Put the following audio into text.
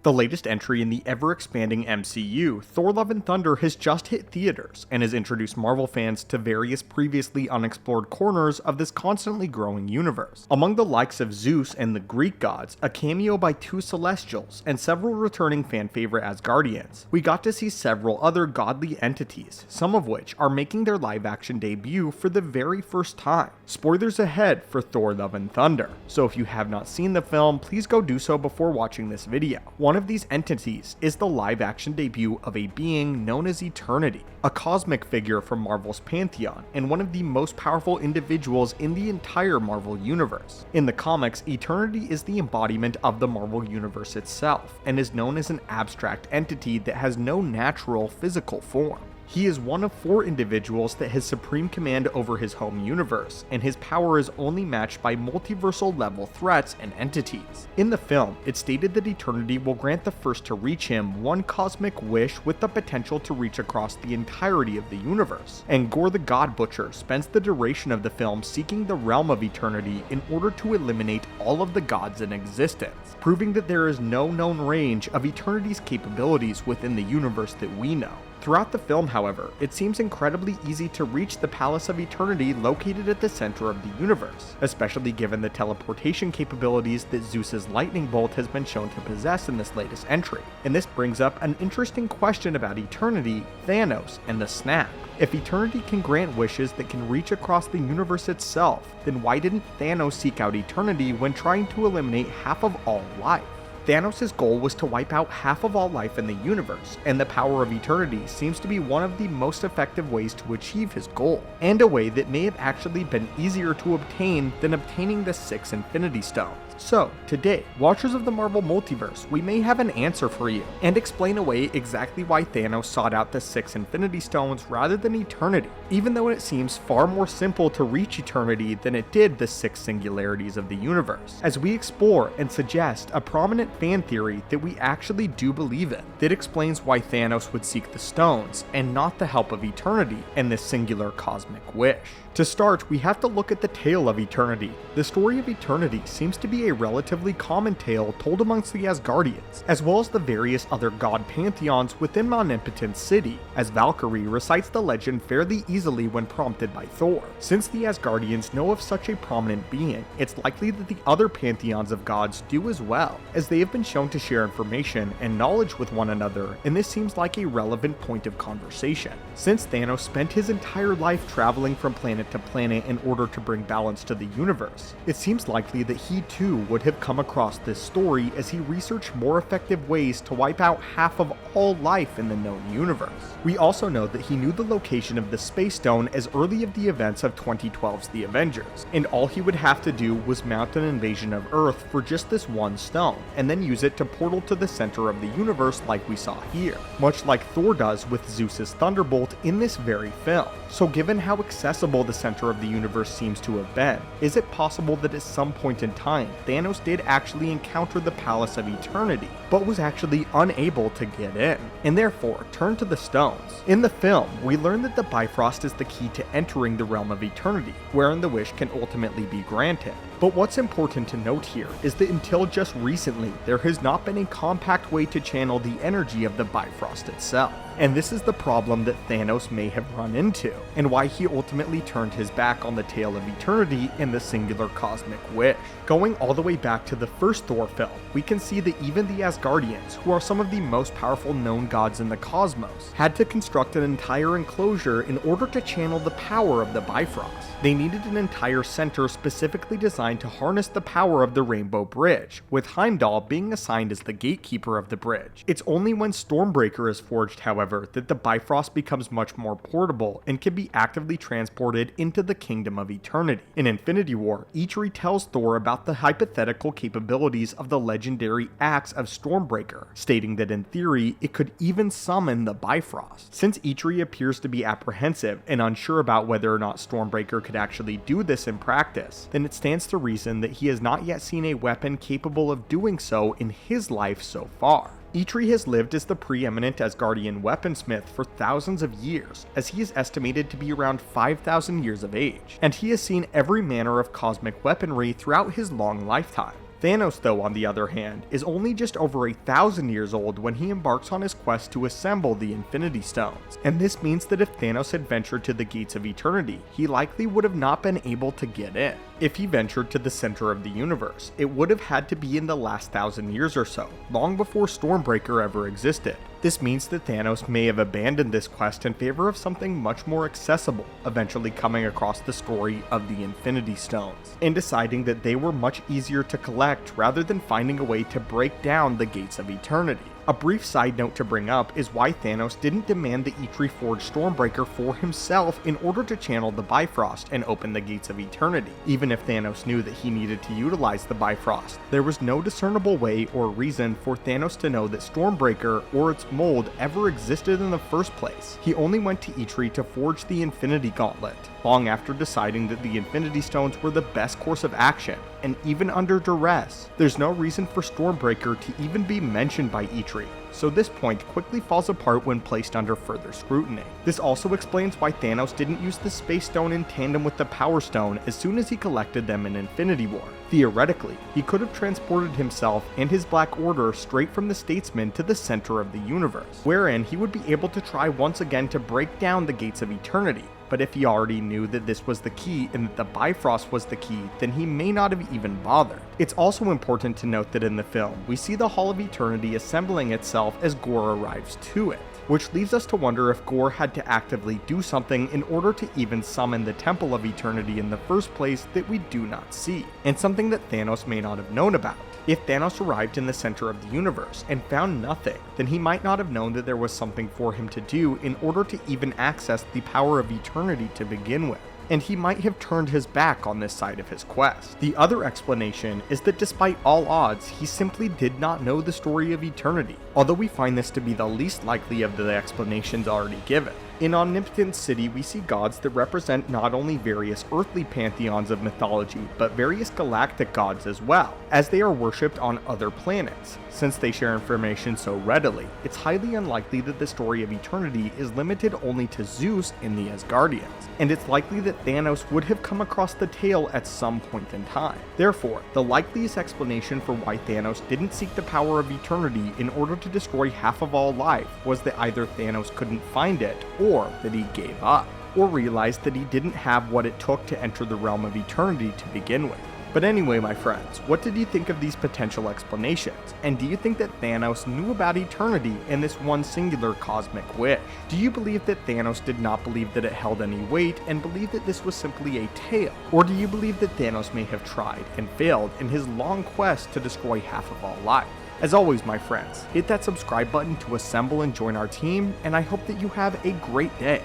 The latest entry in the ever-expanding MCU, Thor: Love and Thunder, has just hit theaters and has introduced Marvel fans to various previously unexplored corners of this constantly growing universe. Among the likes of Zeus and the Greek gods, a cameo by two Celestials, and several returning fan-favorite Asgardians, we got to see several other godly entities, some of which are making their live-action debut for the very first time. Spoilers ahead for Thor: Love and Thunder, so if you have not seen the film, please go do so before watching this video. One of these entities is the live-action debut of a being known as Eternity, a cosmic figure from Marvel's pantheon, and one of the most powerful individuals in the entire Marvel universe. In the comics, Eternity is the embodiment of the Marvel universe itself, and is known as an abstract entity that has no natural physical form. He is one of 4 individuals that has supreme command over his home universe, and his power is only matched by multiversal level threats and entities. In the film, it's stated that Eternity will grant the first to reach him one cosmic wish with the potential to reach across the entirety of the universe, and Gore the God Butcher spends the duration of the film seeking the realm of Eternity in order to eliminate all of the gods in existence, proving that there is no known range of Eternity's capabilities within the universe that we know. Throughout the film, however, it seems incredibly easy to reach the Palace of Eternity located at the center of the universe, especially given the teleportation capabilities that Zeus's lightning bolt has been shown to possess in this latest entry. And this brings up an interesting question about Eternity, Thanos, and the Snap. If Eternity can grant wishes that can reach across the universe itself, then why didn't Thanos seek out Eternity when trying to eliminate half of all life? Thanos' goal was to wipe out half of all life in the universe, and the power of Eternity seems to be one of the most effective ways to achieve his goal, and a way that may have actually been easier to obtain than obtaining the 6 Infinity Stones. So, today, watchers of the Marvel Multiverse, we may have an answer for you, and explain away exactly why Thanos sought out the 6 Infinity Stones rather than Eternity, even though it seems far more simple to reach Eternity than it did the 6 singularities of the universe, as we explore and suggest a prominent fan theory that we actually do believe in, that explains why Thanos would seek the stones, and not the help of Eternity and this singular cosmic wish. To start, we have to look at the tale of Eternity. The story of Eternity seems to be a relatively common tale told amongst the Asgardians, as well as the various other god pantheons within Omnipotence City, as Valkyrie recites the legend fairly easily when prompted by Thor. Since the Asgardians know of such a prominent being, it's likely that the other pantheons of gods do as well, as they have been shown to share information and knowledge with one another, and this seems like a relevant point of conversation. Since Thanos spent his entire life traveling from planet to planet in order to bring balance to the universe, it seems likely that he too would have come across this story as he researched more effective ways to wipe out half of all life in the known universe. We also know that he knew the location of the Space Stone as early of the events of 2012's The Avengers, and all he would have to do was mount an invasion of Earth for just this one stone, and then use it to portal to the center of the universe like we saw here, much like Thor does with Zeus's Thunderbolt in this very film. So given how accessible the center of the universe seems to have been, is it possible that at some point in time, Thanos did actually encounter the Palace of Eternity, but was actually unable to get in, and therefore turned to the stones? In the film, we learn that the Bifrost is the key to entering the realm of Eternity, wherein the wish can ultimately be granted. But what's important to note here is that until just recently, there has not been a compact way to channel the energy of the Bifrost itself. And this is the problem that Thanos may have run into, and why he ultimately turned his back on the tale of Eternity and the singular cosmic wish. Going all the way back to the first Thor film, we can see that even the Asgardians, who are some of the most powerful known gods in the cosmos, had to construct an entire enclosure in order to channel the power of the Bifrost. They needed an entire center specifically designed to harness the power of the Rainbow Bridge, with Heimdall being assigned as the gatekeeper of the bridge. It's only when Stormbreaker is forged, however, that the Bifrost becomes much more portable and can be actively transported into the Kingdom of Eternity. In Infinity War, Eckardt tells Thor about the hypothetical capabilities of the legendary axe of Stormbreaker, stating that in theory, it could even summon the Bifrost. Since Eckardt appears to be apprehensive and unsure about whether or not Stormbreaker could actually do this in practice, then it stands to reason that he has not yet seen a weapon capable of doing so in his life so far. Eckardt has lived as the preeminent Asgardian weaponsmith for thousands of years, as he is estimated to be around 5,000 years of age, and he has seen every manner of cosmic weaponry throughout his long lifetime. Thanos, though, on the other hand, is only just over 1,000 years old when he embarks on his quest to assemble the Infinity Stones, and this means that if Thanos had ventured to the Gates of Eternity, he likely would have not been able to get in. If he ventured to the center of the universe, it would have had to be in the last 1,000 years or so, long before Stormbreaker ever existed. This means that Thanos may have abandoned this quest in favor of something much more accessible, eventually coming across the story of the Infinity Stones, and deciding that they were much easier to collect rather than finding a way to break down the Gates of Eternity. A brief side note to bring up is why Thanos didn't demand the Eckardt forged Stormbreaker for himself in order to channel the Bifrost and open the Gates of Eternity. Even if Thanos knew that he needed to utilize the Bifrost, there was no discernible way or reason for Thanos to know that Stormbreaker or its mold ever existed in the first place. He only went to Eckardt to forge the Infinity Gauntlet, long after deciding that the Infinity Stones were the best course of action, and even under duress. There's no reason for Stormbreaker to even be mentioned by Eckardt, so this point quickly falls apart when placed under further scrutiny. This also explains why Thanos didn't use the Space Stone in tandem with the Power Stone as soon as he collected them in Infinity War. Theoretically, he could have transported himself and his Black Order straight from the Statesman to the center of the universe, wherein he would be able to try once again to break down the Gates of Eternity. But if he already knew that this was the key and that the Bifrost was the key, then he may not have even bothered. It's also important to note that in the film, we see the Hall of Eternity assembling itself as Gorr arrives to it, which leaves us to wonder if Gorr had to actively do something in order to even summon the Temple of Eternity in the first place that we do not see, and something that Thanos may not have known about. If Thanos arrived in the center of the universe and found nothing, then he might not have known that there was something for him to do in order to even access the power of eternity to begin with, and he might have turned his back on this side of his quest. The other explanation is that despite all odds, he simply did not know the story of eternity, although we find this to be the least likely of the explanations already given. In Omnipotent City, we see gods that represent not only various earthly pantheons of mythology, but various galactic gods as well, as they are worshipped on other planets. Since they share information so readily, it's highly unlikely that the story of eternity is limited only to Zeus and the Asgardians, and it's likely that Thanos would have come across the tale at some point in time. Therefore, the likeliest explanation for why Thanos didn't seek the power of eternity in order to destroy half of all life was that either Thanos couldn't find it, or that he gave up, or realized that he didn't have what it took to enter the realm of eternity to begin with. But anyway, my friends, what did you think of these potential explanations? And do you think that Thanos knew about eternity and this one singular cosmic wish? Do you believe that Thanos did not believe that it held any weight and believe that this was simply a tale? Or do you believe that Thanos may have tried and failed in his long quest to destroy half of all life? As always, my friends, hit that subscribe button to assemble and join our team, and I hope that you have a great day.